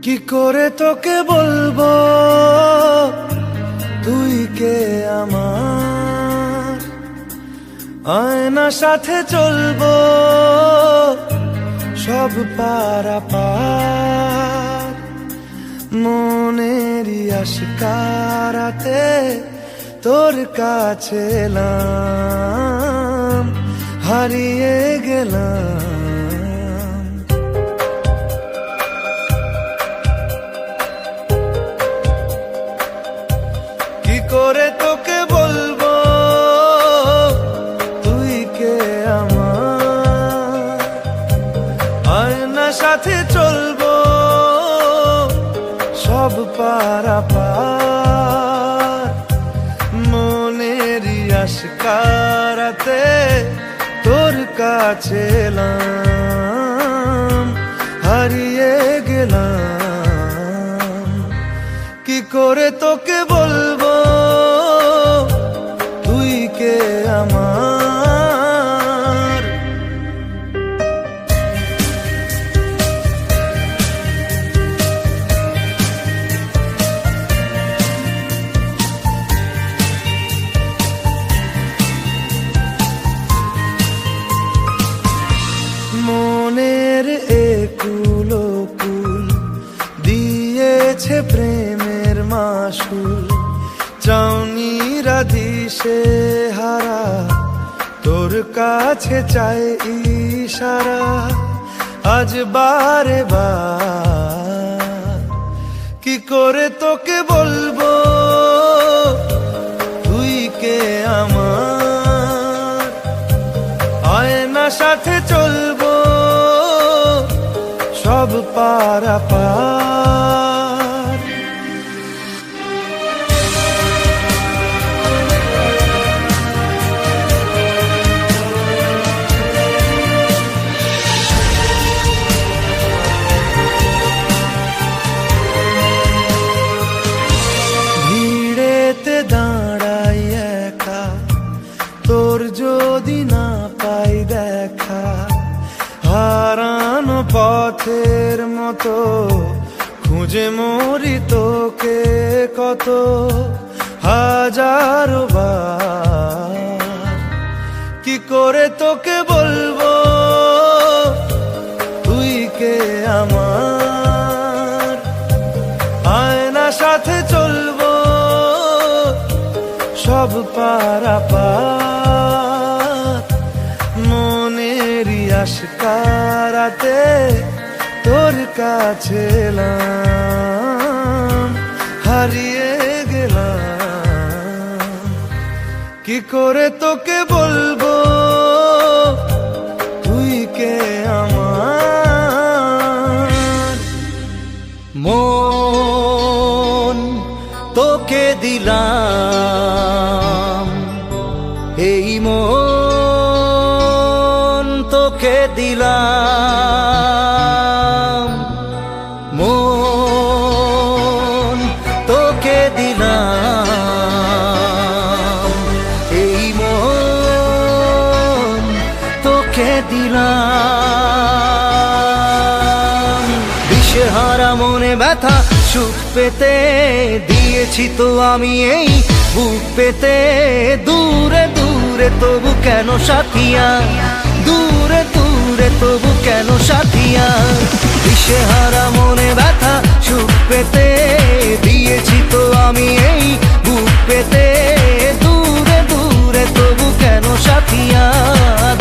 কি করে তোকে বলবো তুই কে আমার, আয়না সাথে চলবো সব পারাপার, মনেরই আশকারাতে তোর কাছে এলাম, হারিয়ে গেলাম। কি করে তোকে বলবো তুই কে আমার, আয়না সাথে চলবো সব পারাপার, মনেরই আশকারাতে তোর কাছে এলাম, হারিয়ে গেলাম। কি করে তোকে বলবো তুই কে আমার। মনের একুল কুল দিয়েছে প্রেমের মাসুল, চাউনিরা দিশে হারা তোর কাছে চাই ইশারা, আজ বারে বার। কি করে তোকে বলবো তুই কে আমার, আয়না সাথে চলবো সব পারাপার। ভিড়েতে দাঁড়াই একা তোর যদি না পাই দেখা, হারানো পথের মতো খুঁজে মরি তোকে কত হাজারো বার। কি করে তোকে বলবো তুই কে আমার, আয়না সাথে চলবো সব পারাপার, মনেরই আশকারাতে তোর কাছে এলাম, হারিয়ে গেলাম। কি করে তোকে বলবো তুই কে আমার। মন তোকে দিলাম, এই মন তোকে দিলাম, মন তোকে দিলাম, এই মন তোকে দিলাম। দিশেহারা মনে ব্যথা সুখ পেতে দিয়েছি তো আমি এই বুক পেতে, দূরে দূরে তবু কেন সাথিয়া, দূরে দূরে তবু কেন সাথিয়া। দিশেহারা মনে ব্যথা সুখ পেতে দিয়েছি তো আমি এই বুক পেতে, দূরে দূরে তবু কেন সাথিয়া,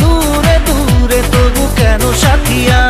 দূরে দূরে তবু কেন সাথিয়া।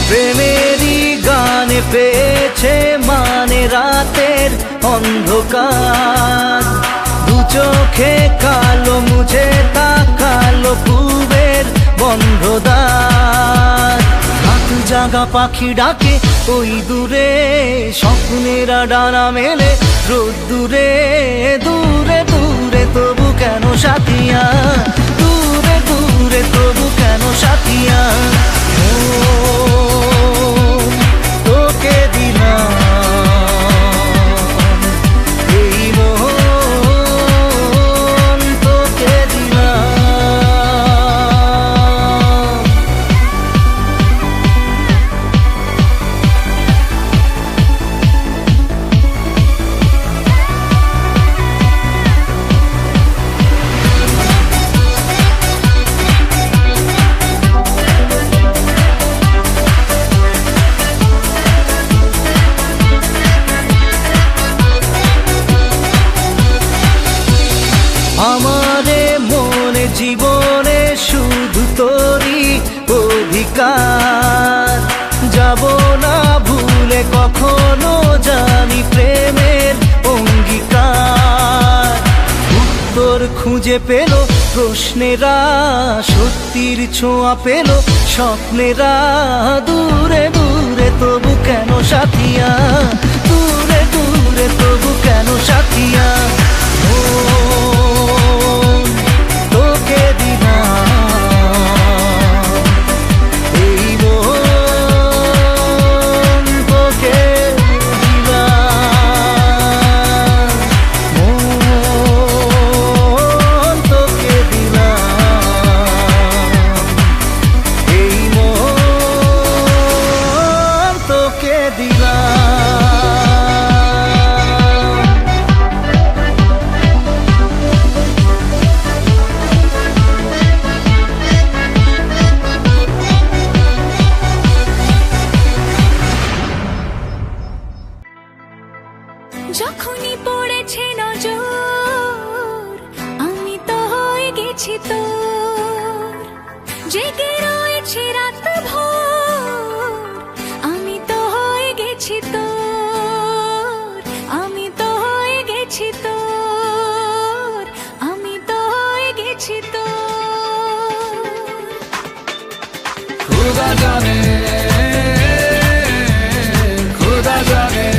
প্রেমেরই গানে পেয়েছে মানে রাতের অন্ধকার, দু চোখে কালো মুঝে তাকালো পূবের বন্ধ দ্বার। হাত জাগা পাখি ডাকে ওই দূরে, স্বপ্নেরা ডানা মেলে রোদ্দুরে। দূরে দূরে তবু কেন সাথিয়া, দূরে দূরে তবু কেন সাথিয়া। ও তোকে দিলাম এই মন, তোকে দিলাম। আমারে মনে জীবনে শুধু তোরই অধিকার, যাব না ভুলে কখনো জানি প্রেমের অঙ্গীকার। উত্তর খুঁজে পেল প্রশ্নেরা, সত্যির ছোঁয়া পেল স্বপ্নেরা। দূরে দূরে তবু কেন সাথিয়া, দূরে দূরে তবু কেন সাথিয়া। ও তোকে দিলাম এই মন, তোকে দিলাম মন, তোকে দিলাম এই মন, তোকে দিলাম। যখনই পড়েছে নজর, আমি তো হয়ে গেছি তোর। জেগে রয়েছে রাত ভোর, আমি তো হয়ে গেছি তোর। আমি তো হয়ে গেছি তোর, আমি তো হয়ে গেছি তোর। खुदा जाने, खुदा जाने,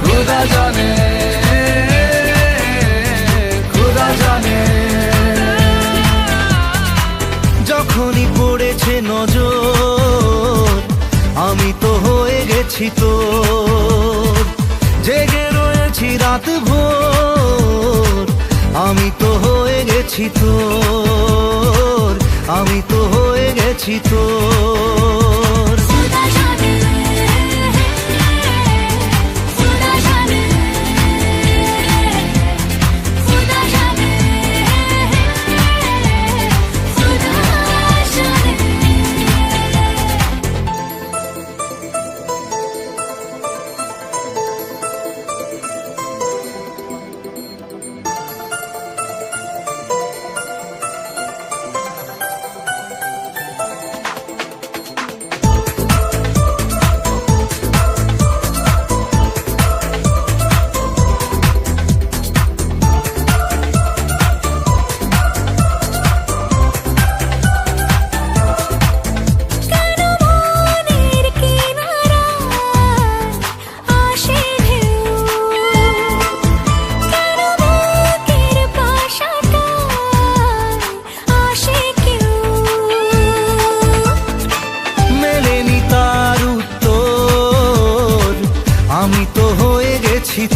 खुदा जाने, खुदा जाने। যখনই পড়েছে নজর, আমি তো হয়ে গেছি তোর। জেগে রয়েছি রাত ভোর, আমি তো হয়ে গেছি তোর। আমি তো হয়ে গেছি তোর। खुदा जाने, खुदा जाने, खुदा जाने, खुदा जाने।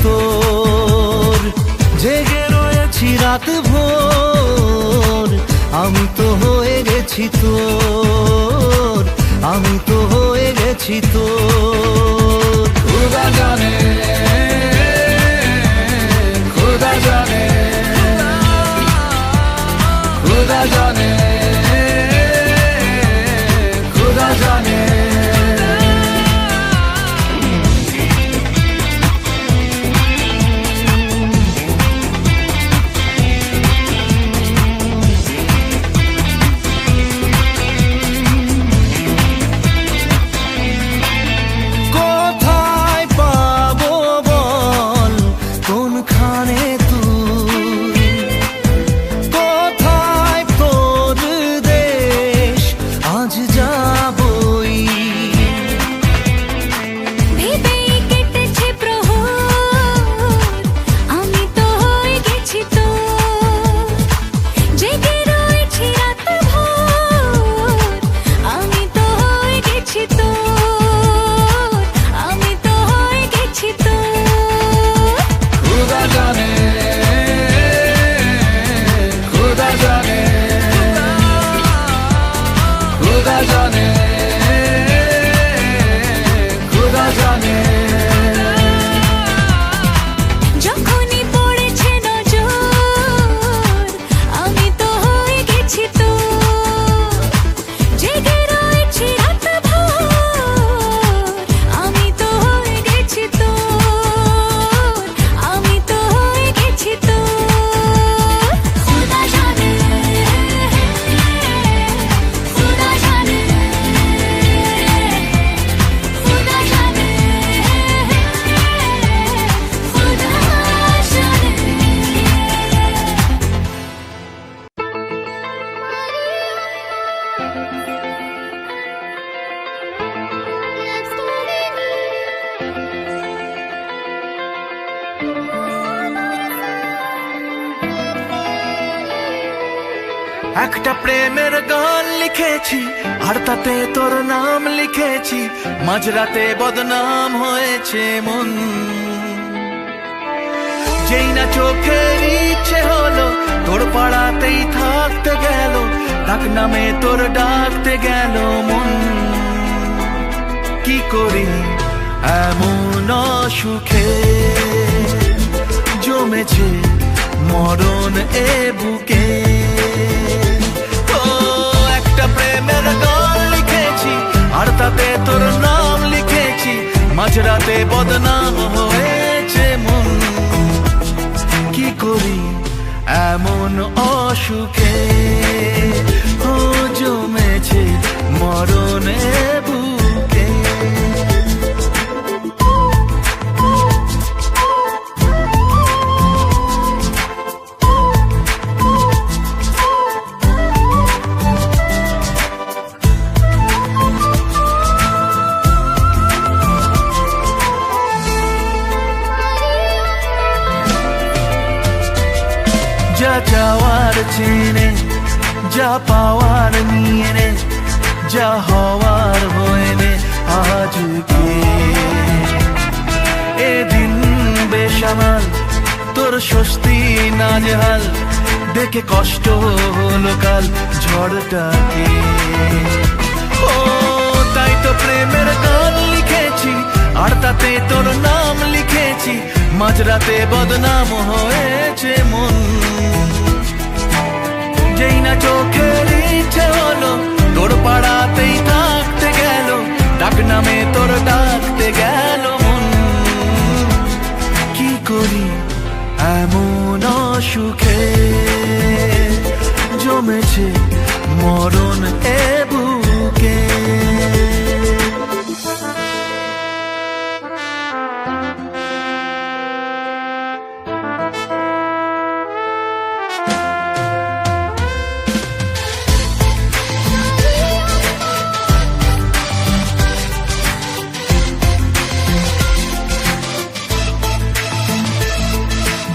তোর, জেগে রয়েছি রাত ভোর, আমি তো হয়ে গেছি তোর, আমি তো হয়ে গেছি তোর। खुदा जाने, खुदा जाने, खुदा जाने, खुदा जाने। কোনখানে তুই, কোথায় তোর একটা প্রেমের গান লিখেছি আর তাতে তোর নাম লিখেছি, মাঝরাতে বদনাম হয়েছে মন। যেই না চোখের ইচ্ছে হলো তোর পাড়াতেই থাকতে গেল, ডাক নামে তোর ডাকতে গেল মন। কি করি এমন সুখে জমেছে মরণ এ বুকে। ও একটা প্রেমের গান লিখেছি আর তাতে তোর নাম লিখেছি, মাঝরাতে বদনাম হয়েছে মন। কি করি এমন অসুখে ও জমেছে মরণ এ বুকে। যা চাওয়ার চেনে, যা পাওয়ার নিয়ে নে, যা হওয়ার হয়ে নে আজকে। এদিন বেসামাল তোর স্বস্তি নাজেহাল, দেখে কষ্ট হলো কাল ঝড়টাকে। ও তাই তো প্রেমের গান লিখেছি আর তাতে তোর নাম লিখেছি, মাঝরাতে বদনাম হয়েছে মন। যেই না চোখের ইচ্ছে হলো তোর পাড়াতেই থাকতে গেল, ডাক নামে তোর ডাকতে গেল মন। কি করি এমন সুখে জমেছে মরণ এ বুকে।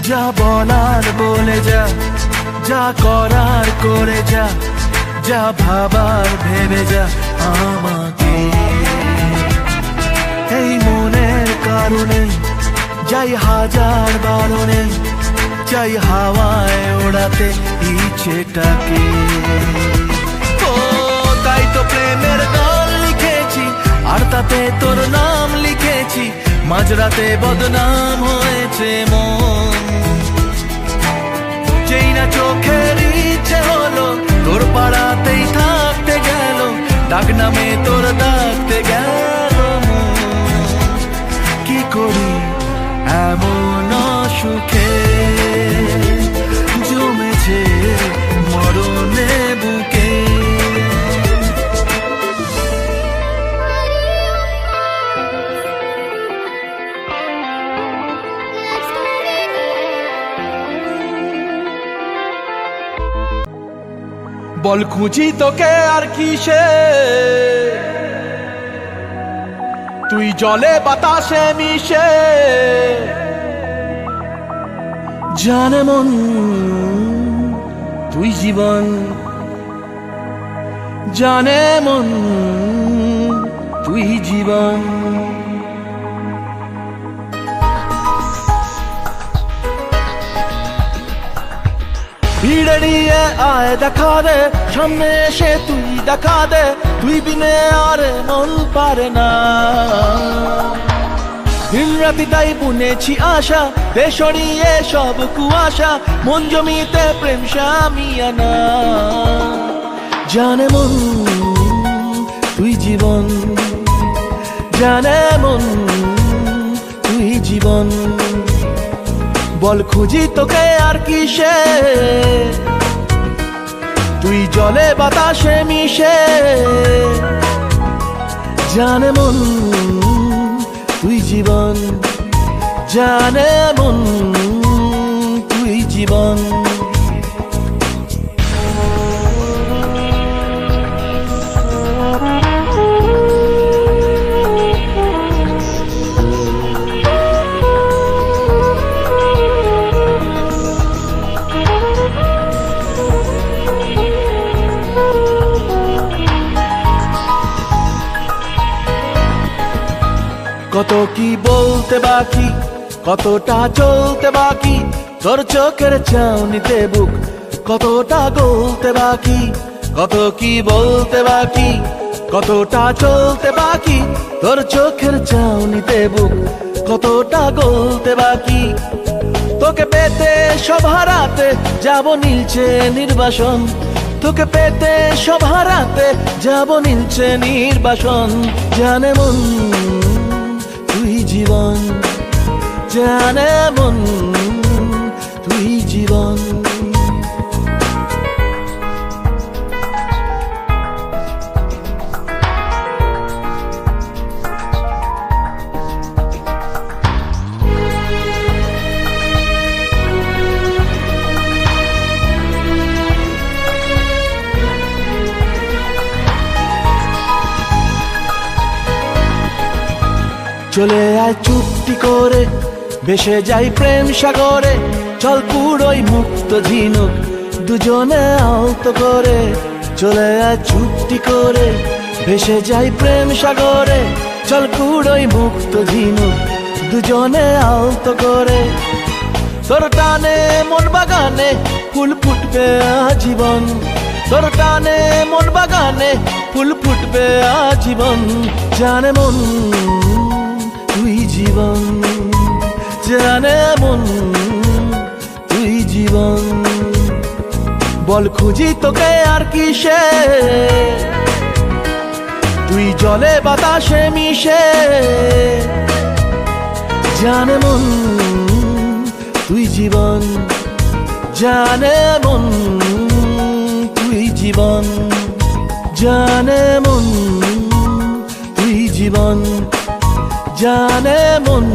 যা বলার বলে যা, যা করার করে যা, যা ভাবার ভেবে যা আমাকে। এই মনের কারণে যাই হাজার বারণে, চাই হাওয়ায় ওড়াতে ইচ্ছেটাকে। ও তাই তো প্রেমের গান লিখেছি আর তাতে তোর নাম লিখেছি, মাঝরাতে বদনাম হয়েছে মন। যেই না চোখের ইচ্ছে হলো তোর পাড়াতেই থাকতে গেল, ডাক নামে তোর ডাকতে গেল মন। কি করি এমন সুখে জমেছে মরণে বুকে। বল খুঁজি তোকে আর কিসে, তুই জলে বাতাসে মিশে। জানে মন তুই জীবন, জানে মন তুই জীবন। ভিড়ে নিয়ে আয় দেখা দে, সামনে এসে তুই দেখা দে, তুই বিনে আর মন পারে না। দিন রাতি তাই বুনেছি আশা, দে সরিয়ে সব কুয়াশা, মন জমিতে প্রেম শামিয়ানা। জানে মন তুই জীবন, জানে মন তুই জীবন। বল খুঁজি তোকে আর কিসে, তুই জলে বাতাসে মিশে। জানে মন তুই জীবন, জানে মন তুই জীবন। কত কি বলতে বাকি, কতটা চলতে বাকি, তোর চোখের চাউনিতে বুক কতটা গলতে বাকি। কত কি বলতে বাকি, কতটা চলতে বাকি, তোর চোখের চাউনিতে বুক কতটা গলতে বাকি। তোকে পেতে সব হারাতে যাব নীলছে নির্বাসন, তোকে পেতে সব হারাতে যাব নীলছে নির্বাসন। জানে মন তুই জীবন, জানে মন তুই জীবন। চলে আয় চুপটি করে, ভেসে যাই প্রেম সাগরে, চল পুরোই মুক্ত ঝিনুক দুজনে আলতো করে। চলে আয় চুপটি করে, ভেসে যাই প্রেম সাগরে, চল পুরোই মুক্ত ঝিনুক দুজনে আলতো করে। তোর টানে মন বাগানে ফুল ফুটবে আজীবন, তোর টানে মন বাগানে ফুল ফুটবে আজীবন। জানে মন তুই জীবন, জানে মন তুই জীবন। বল খুঁজি তোকে আর কিসে, তুই জলে বাতাসে মিশে। জানে মন তুই জীবন, জানে মন তুই জীবন, জানে মন তুই জীবন, জানে মন।